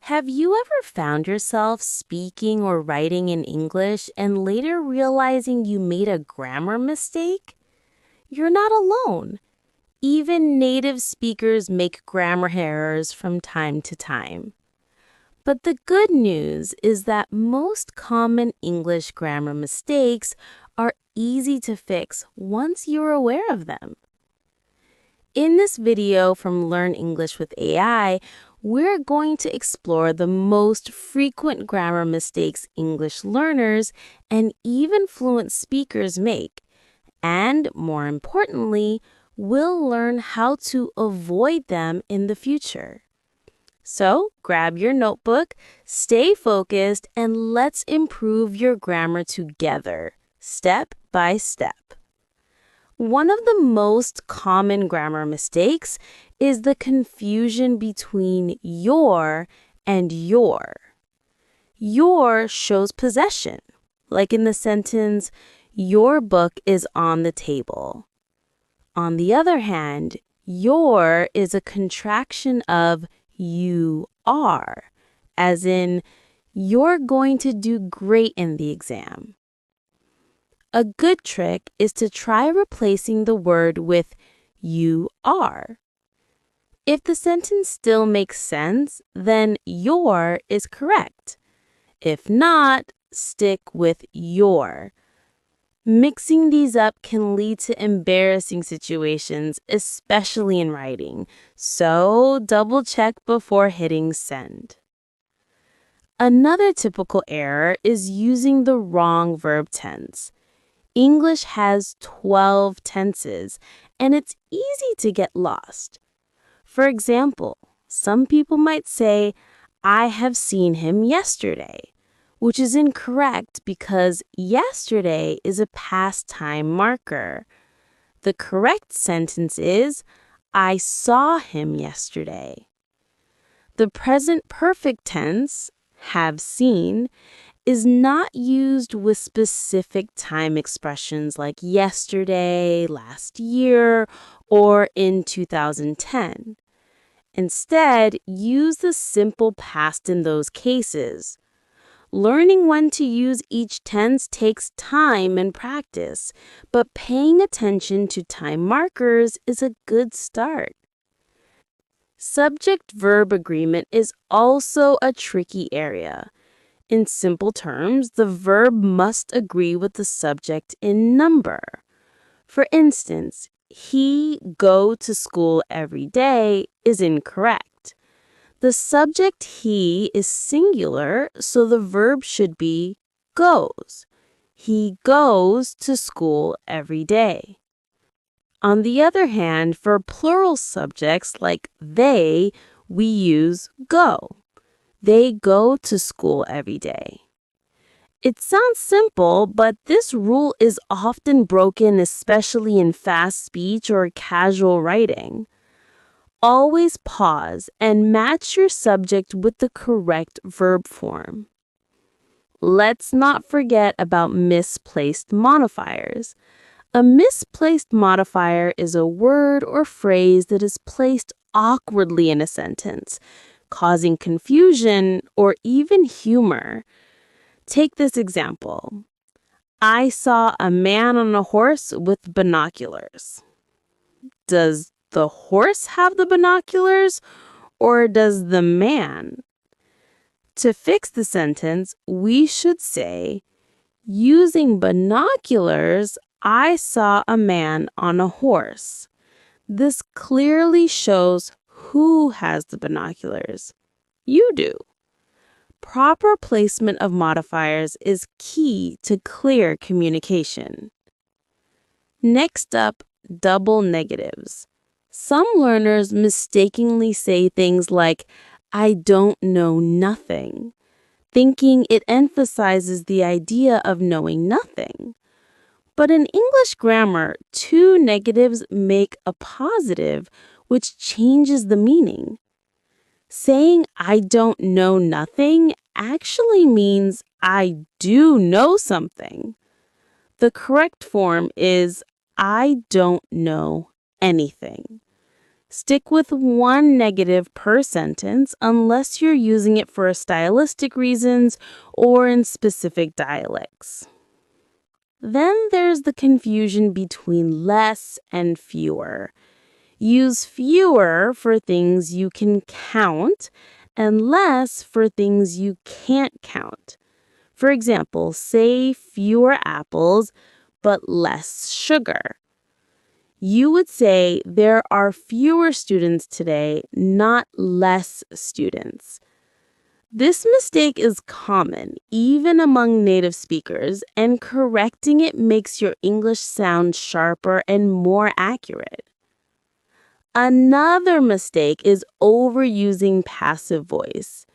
Have you ever found yourself speaking or writing in English and later realizing you made a grammar mistake? You're not alone. Even native speakers make grammar errors from time to time. But the good news is that most common English grammar mistakes are easy to fix once you're aware of them. In this video from Learn English with AI, we're going to explore the most frequent grammar mistakes English learners and even fluent speakers make. And more importantly, we'll learn how to avoid them in the future. So grab your notebook, stay focused, and let's improve your grammar together, step by step. One of the most common grammar mistakes is the confusion between your and your. Your shows possession, like in the sentence, "Your book is on the table." On the other hand, your is a contraction of you are, as in, you're going to do great in the exam. A good trick is to try replacing the word with you are. If the sentence still makes sense, then your is correct. If not, stick with your. Mixing these up can lead to embarrassing situations, especially in writing, so double check before hitting send. Another typical error is using the wrong verb tense. English has 12 tenses, and it's easy to get lost. For example, some people might say, "I have seen him yesterday," which is incorrect because yesterday is a past time marker. The correct sentence is, "I saw him yesterday." The present perfect tense, have seen, is not used with specific time expressions like yesterday, last year, or in 2010. Instead, use the simple past in those cases. Learning when to use each tense takes time and practice, but paying attention to time markers is a good start. Subject-verb agreement is also a tricky area. In simple terms, the verb must agree with the subject in number. For instance, he go to school every day is incorrect. The subject he is singular, so the verb should be goes. He goes to school every day. On the other hand, for plural subjects like they, we use go. They go to school every day. It sounds simple, but this rule is often broken, especially in fast speech or casual writing. Always pause and match your subject with the correct verb form. Let's not forget about misplaced modifiers. A misplaced modifier is a word or phrase that is placed awkwardly in a sentence, causing confusion or even humor. Take this example. I saw a man on a horse with binoculars. Does the horse have the binoculars, or does the man? To fix the sentence, we should say, using binoculars, I saw a man on a horse. This clearly shows who has the binoculars. You do. Proper placement of modifiers is key to clear communication. Next up, double negatives. Some learners mistakenly say things like, "I don't know nothing," thinking it emphasizes the idea of knowing nothing. But in English grammar, two negatives make a positive, which changes the meaning. Saying "I don't know nothing" actually means I do know something. The correct form is I don't know anything. Stick with one negative per sentence unless you're using it for stylistic reasons or in specific dialects. Then there's the confusion between less and fewer. Use fewer for things you can count and less for things you can't count. For example, say fewer apples but less sugar. You would say there are fewer students today, not less students. This mistake is common, even among native speakers, and correcting it makes your English sound sharper and more accurate. Another mistake is overusing passive voice.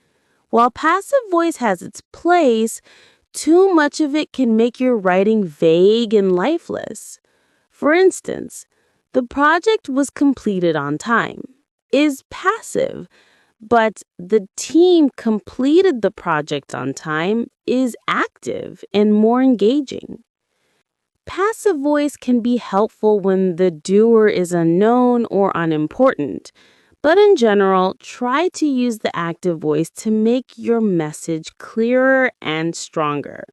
While passive voice has its place, too much of it can make your writing vague and lifeless. For instance, the project was completed on time is passive, but the team completed the project on time is active and more engaging. Passive voice can be helpful when the doer is unknown or unimportant, but in general, try to use the active voice to make your message clearer and stronger.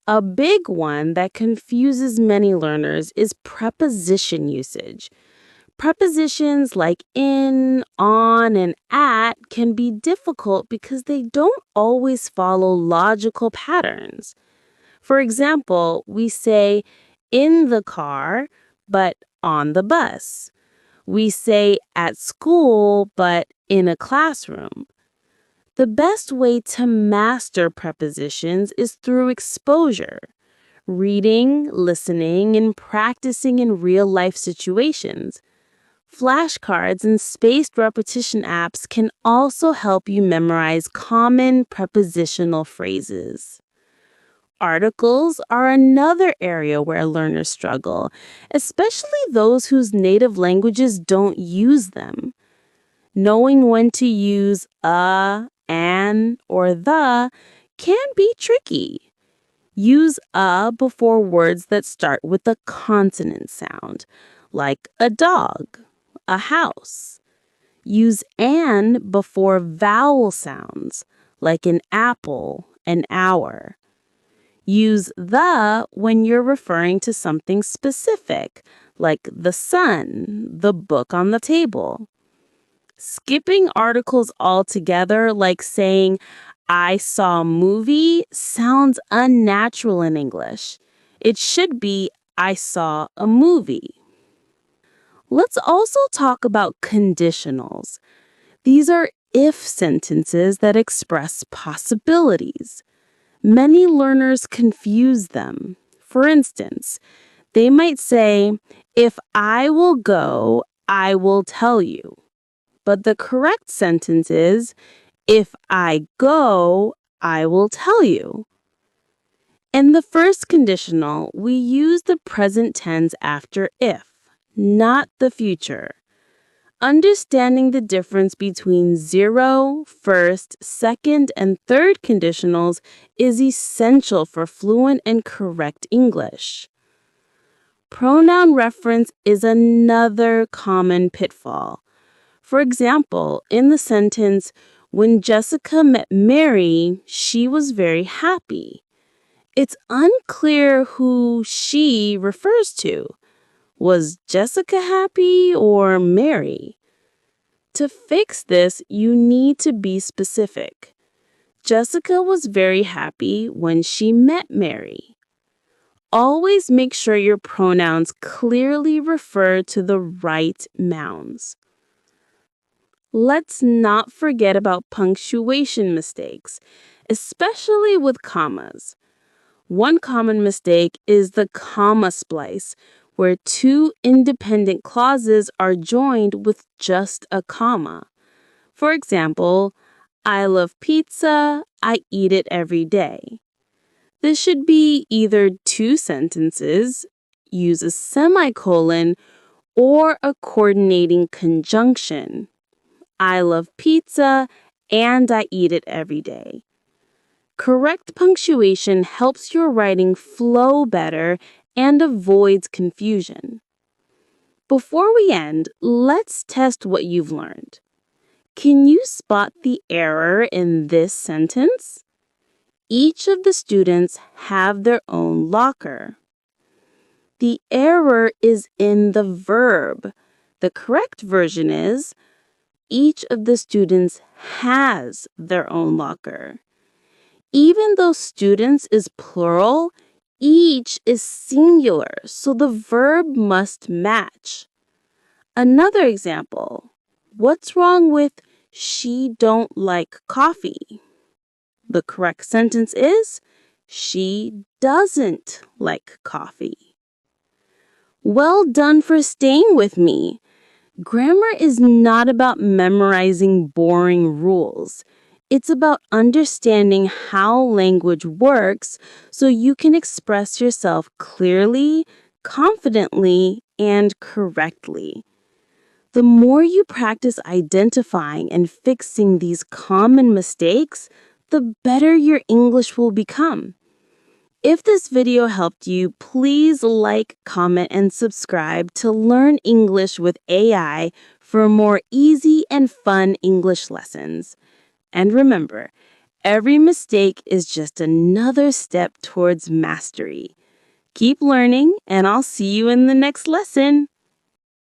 A big one that confuses many learners is preposition usage. Prepositions like in, on, and at can be difficult because they don't always follow logical patterns. For example, we say in the car, but on the bus. We say at school, but in a classroom. The best way to master prepositions is through exposure. Reading, listening, and practicing in real-life situations. Flashcards and spaced repetition apps can also help you memorize common prepositional phrases. Articles are another area where learners struggle, especially those whose native languages don't use them. Knowing when to use a, an, or the can be tricky. Use a before words that start with a consonant sound, like a dog, a house. Use an before vowel sounds, like an apple, an hour. Use the when you're referring to something specific, like the sun, the book on the table. Skipping articles altogether, like saying, I saw a movie, sounds unnatural in English. It should be, I saw a movie. Let's also talk about conditionals. These are if sentences that express possibilities. Many learners confuse them. For instance, they might say, if I will go, I will tell you. But the correct sentence is, if I go, I will tell you. In the first conditional, we use the present tense after if, not the future. Understanding the difference between zero, first, second, and third conditionals is essential for fluent and correct English. Pronoun reference is another common pitfall. For example, in the sentence, when Jessica met Mary, she was very happy. It's unclear who she refers to. Was Jessica happy or Mary? To fix this, you need to be specific. Jessica was very happy when she met Mary. Always make sure your pronouns clearly refer to the right nouns. Let's not forget about punctuation mistakes, especially with commas. One common mistake is the comma splice, where two independent clauses are joined with just a comma. For example, I love pizza, I eat it every day. This should be either two sentences, use a semicolon, or a coordinating conjunction. I love pizza and I eat it every day. Correct punctuation helps your writing flow better and avoids confusion. Before we end, let's test what you've learned. Can you spot the error in this sentence? Each of the students have their own locker. The error is in the verb. The correct version is, each of the students has their own locker. Even though students is plural, each is singular, so the verb must match. Another example, what's wrong with she don't like coffee? The correct sentence is, she doesn't like coffee. Well done for staying with me. Grammar is not about memorizing boring rules. It's about understanding how language works so you can express yourself clearly, confidently, and correctly. The more you practice identifying and fixing these common mistakes, the better your English will become. If this video helped you, please like, comment, and subscribe to learn English with AI for more easy and fun English lessons. And remember, every mistake is just another step towards mastery. Keep learning, and I'll see you in the next lesson.